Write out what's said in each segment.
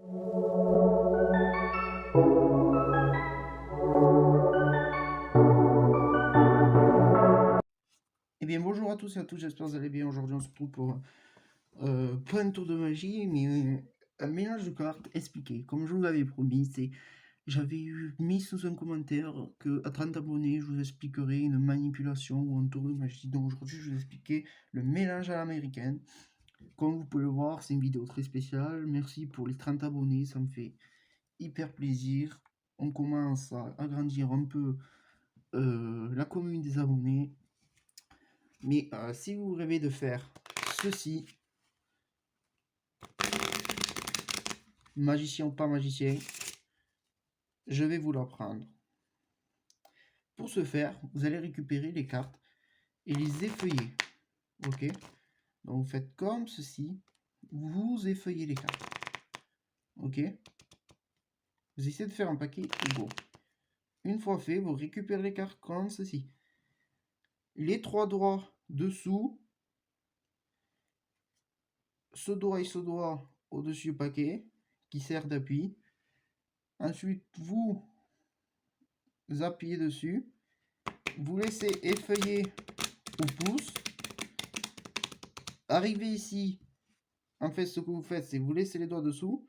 Eh bien, bonjour à tous et à toutes, j'espère que vous allez bien. Aujourd'hui, on se retrouve pour pas un tour de magie, mais un mélange de cartes expliqué. Comme je vous l'avais promis, j'avais mis sous un commentaire que à 30 abonnés, je vous expliquerai une manipulation ou un tour de magie. Donc aujourd'hui, je vais vous expliquer le mélange à l'américaine. Comme vous pouvez le voir, c'est une vidéo très spéciale. Merci pour les 30 abonnés, ça me fait hyper plaisir. On commence à agrandir un peu la commune des abonnés. Mais si vous rêvez de faire ceci, magicien ou pas magicien, je vais vous l'apprendre. Pour ce faire, vous allez récupérer les cartes et les effeuiller. Ok? Donc vous faites comme ceci, vous effeuillez les cartes. Ok? Vous essayez de faire un paquet égaux. Une fois fait, vous récupérez les cartes comme ceci. Les trois doigts dessous, ce doigt et ce doigt au-dessus du paquet qui sert d'appui. Ensuite, vous appuyez dessus, vous laissez effeuiller au pouce. Arrivez ici, en fait, ce que vous faites, c'est vous laissez les doigts dessous,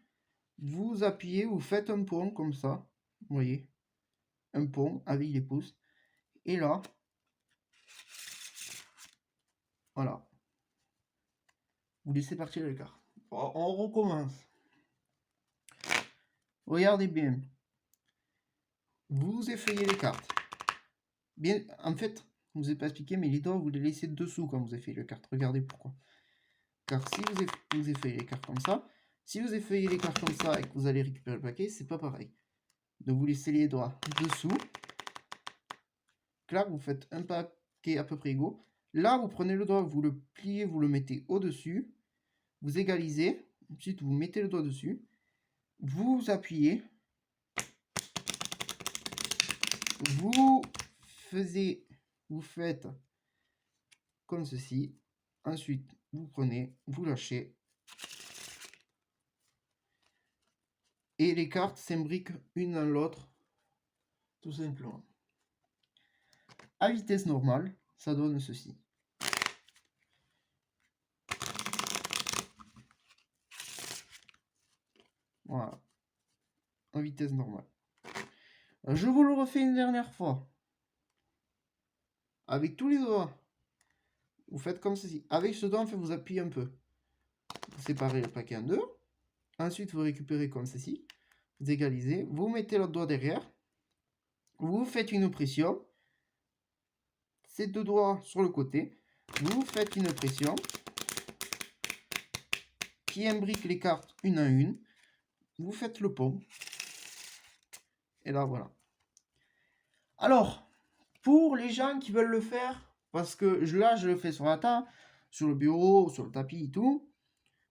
vous appuyez, vous faites un pont comme ça, vous voyez, un pont avec les pouces, et là, voilà, vous laissez partir les cartes. On recommence. Regardez bien. Vous effeuillez les cartes. Bien, en fait, je ne vous ai pas expliqué, mais les doigts, vous les laissez dessous quand vous effeuillez les cartes. Regardez pourquoi. Car si vous effeuillez les cartes comme ça, si vous effeuillez les cartes comme ça et que vous allez récupérer le paquet, c'est pas pareil. Donc vous laissez les doigts dessous. Là, vous faites un paquet à peu près égaux. Là, vous prenez le doigt, vous le pliez, vous le mettez au-dessus. Vous égalisez. Ensuite, vous mettez le doigt dessus. Vous appuyez. Vous faites comme ceci. Ensuite, vous prenez, vous lâchez. Et les cartes s'imbriquent une dans l'autre, tout simplement. À vitesse normale, ça donne ceci. Voilà. En vitesse normale. Je vous le refais une dernière fois. Avec tous les doigts. Vous faites comme ceci. Avec ce doigt, en fait, vous appuyez un peu. Vous séparez le paquet en deux. Ensuite, vous récupérez comme ceci. Vous égalisez. Vous mettez l'autre doigt derrière. Vous faites une pression. Ces deux doigts sur le côté. Vous faites une pression qui imbrique les cartes une à une. Vous faites le pont. Et là, voilà. Alors, pour les gens qui veulent le faire, parce que là, je le fais sur la table, sur le bureau, sur le tapis et tout.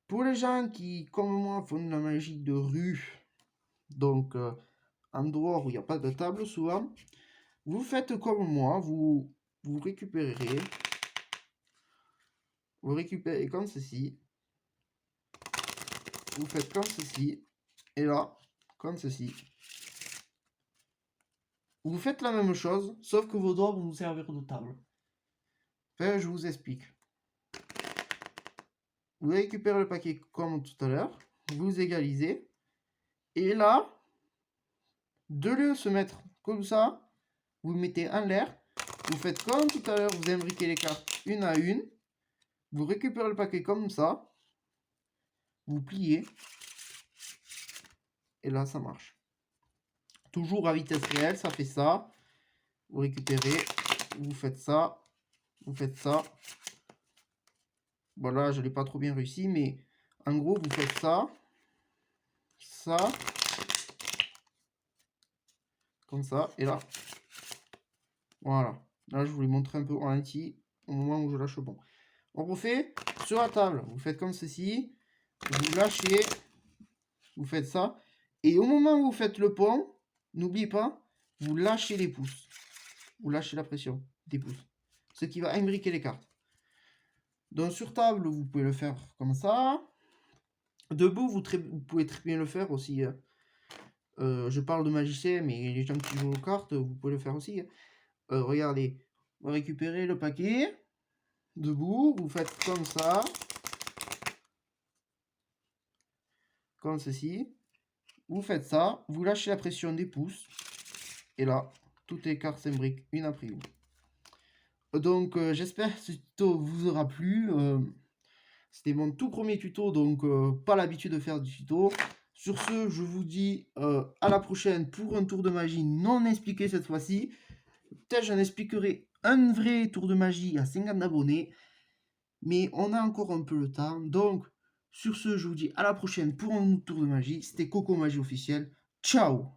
Pour les gens qui, comme moi, font de la magie de rue, donc en dehors où il n'y a pas de table souvent, vous faites comme moi, vous récupérez comme ceci, vous faites comme ceci, et là, comme ceci. Vous faites la même chose, sauf que vos doigts vont vous servir de table. Enfin, je vous explique. Vous récupérez le paquet comme tout à l'heure, vous égalisez, et là, de lieu de se mettre comme ça, vous le mettez en l'air, vous faites comme tout à l'heure, vous imbriquez les cartes une à une, vous récupérez le paquet comme ça, vous pliez, et là ça marche. Toujours à vitesse réelle, ça fait ça, vous récupérez, vous faites ça, vous faites ça. Voilà, je n'ai pas trop bien réussi, mais en gros, vous faites ça, ça, comme ça, et là. Voilà. Là, je vous l'ai montré un peu en entier au moment où je lâche le bon. On refait sur la table. Vous faites comme ceci. Vous lâchez. Vous faites ça. Et au moment où vous faites le pont, n'oubliez pas, vous lâchez les pouces. Vous lâchez la pression des pouces. Ce qui va imbriquer les cartes. Donc sur table, vous pouvez le faire comme ça. Debout, vous pouvez très bien le faire aussi, hein. Je parle de magicien, mais les gens qui jouent aux cartes, vous pouvez le faire aussi, hein. Regardez, vous récupérez le paquet, debout, vous faites comme ceci. Vous faites ça, vous lâchez la pression des pouces, et là, toutes les cartes s'imbriquent une après une. Donc, j'espère que ce tuto vous aura plu. C'était mon tout premier tuto, donc pas l'habitude de faire du tuto. Sur ce, je vous dis à la prochaine pour un tour de magie non expliqué cette fois-ci. Peut-être j'en expliquerai un vrai tour de magie à 50 abonnés, mais on a encore un peu le temps. Donc, sur ce, je vous dis à la prochaine pour un autre tour de magie. C'était Coco Magie officiel. Ciao!